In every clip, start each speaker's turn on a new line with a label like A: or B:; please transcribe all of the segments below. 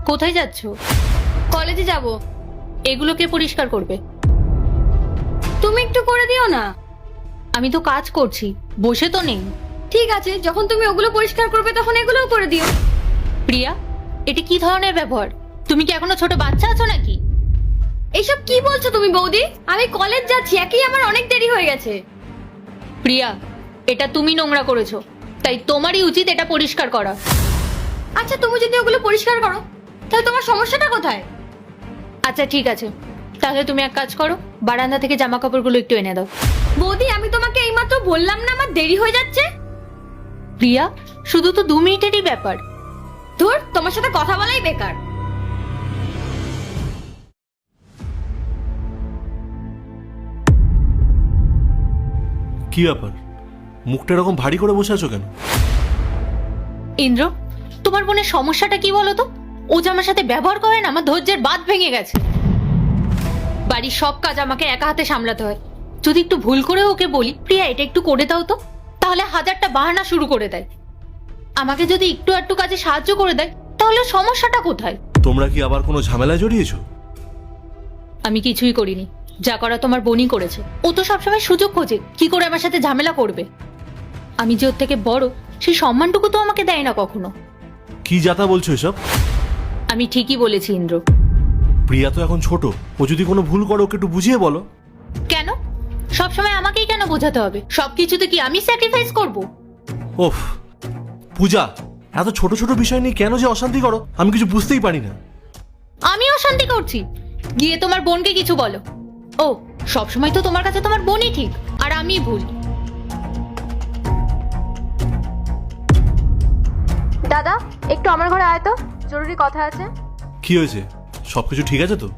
A: কোথায় যাচ্ছ?
B: কলেজে যাব।
A: এগুলোকে পরিষ্কার করবে?
B: তুমি একটু করে দিও না।
A: আমি তো কাজ করছি, বসে তো নেই।
B: ঠিক আছে, যখন তুমি ওগুলো পরিষ্কার করবে তখন এগুলোও করে দিও।
A: প্রিয়া, এটা কি ধরনের ব্যবহার? তুমি কি এখনো ছোট বাচ্চা আছো নাকি?
B: এইসব কি বলছো তুমি বৌদি? আমি কলেজ যাচ্ছি, একই আমার অনেক দেরি হয়ে গেছে।
A: প্রিয়া, এটা তুমি নোংরা করেছো, তাই তোমারই উচিত এটা পরিষ্কার করা।
B: আচ্ছা, তুমি যদি ওগুলো পরিষ্কার করো তাহলে তোমার সমস্যাটা কোথায়?
A: আচ্ছা ঠিক আছে, তাহলে তুমি এক কাজ করো, বারান্দা থেকে জামা কাপড়গুলো একটু এনে দাও।
B: বৌদি, আমি তোমাকে এইমাত্র বললাম না আমার দেরি হয়ে যাচ্ছে।
A: প্রিয়া, শুধু তো 2 মিনিটেরই ব্যাপার।
B: ধুর, তোমার সাথে কথা বলাই বেকার।
C: কি ব্যাপার, মুখটা এরকম ভারী করে বসে আছো কেন?
A: ইন্দ্র, তোমার বোনের সমস্যাটা কি বলো তো? ও যে আমার সাথে ব্যবহার করে না, আমার ধৈর্যের বাঁধ ভেঙে গেছে। বাড়ির সব কাজ আমাকে একা হাতে সামলাতে হয়। যদি একটু ভুল করে ওকে বলি, প্রিয়া এটা একটু করে দাও তো, তাহলে 1000টা বাহানা শুরু করে দেয়। আমাকে যদি একটু একটু কাজে সাহায্য করে দেয়, তাহলে সমস্যাটা কোথায়?
C: তোমরা কি আবার কোনো ঝামেলায় জড়িয়েছো?
A: আমি কিছুই করিনি, যা করা তোমার বোনই করেছে। ও তো সবসময় সুযোগ খোঁজে কি করে আমার সাথে ঝামেলা করবে। আমি যে ওর থেকে বড়, সেই সম্মানটুকু তো আমাকে দেয় না কখনো।
C: কি যাতা বলছো এসব?
A: আমি ঠিকই বলেছি ইন্দ্র।
C: প্রিয়া তো এখন ছোট, ও যদি কোনো ভুল করে ওকে একটু বুঝিয়ে বলো।
A: কেন সবসময় আমাকেই কেন বোঝাতে হবে? সবকিছুতে কি আমি স্যাক্রিফাইস করব?
C: ওফ পূজা, এত ছোট ছোট বিষয় নিয়ে কেন যে অশান্তি করো আমি কিছু বুঝতেই পারি না।
A: আমি অশান্তি করছি? গিয়ে তোমার বোনকে কিছু বলো। ও, সবসময় তো তোমার কাছে তোমার বোনই ঠিক আর আমি ভুল।
B: দাদা, একটু আমার ঘরে আয় তো, জরুরি কথা আছে।
C: কি হয়েছে, সবকিছু ঠিক আছে তো?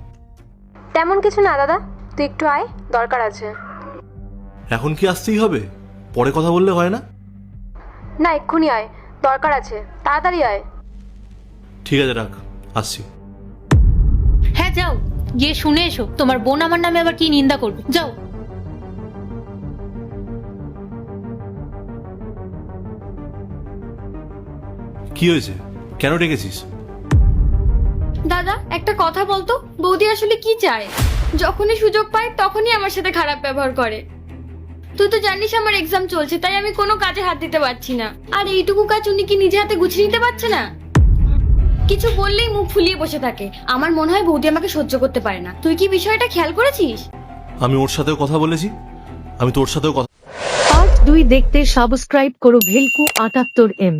B: তেমন কিছু না দাদা, তুই একটু আয়, দরকার আছে।
C: এখন কি আসতেই হবে? পরে কথা বললে হয় না?
B: না, এক্ষুনি আয়, দরকার আছে, তাড়াতাড়ি আয়।
C: ঠিক আছে, রাখ, আসছি।
A: হ্যাঁ যাও, গিয়ে শুনে এসো তোমার বোন আমার নামে আবার কি নিন্দা করবে। যাও।
C: কি হয়েছে, কেন ডেকেছিস?
B: দাদা, একটা কথা বলতো, বৌদি আসলে কি চায়? যখনই সুযোগ পায় তখনই আমার সাথে খারাপ ব্যবহার করে। তুই তো জানিস আমার এক্সাম চলছে, তাই আমি কোনো কাজে হাত দিতে পারছি না। আর এইটুকু কাজ উনি কি নিজে হাতে গুছিয়ে নিতে পারছে না? কিছু বললেই মুখ ফুলিয়ে বসে থাকে। আমার মনে হয় বৌদি আমাকে সহ্য করতে পারে না। তুই কি বিষয়টা খেয়াল করেছিস?
C: আমি ওর সাথেও কথা বলেছি, আমি তোর সাথেও কথা।
D: পার্ট 2 দেখতে সাবস্ক্রাইব করো ভেলকু 78M।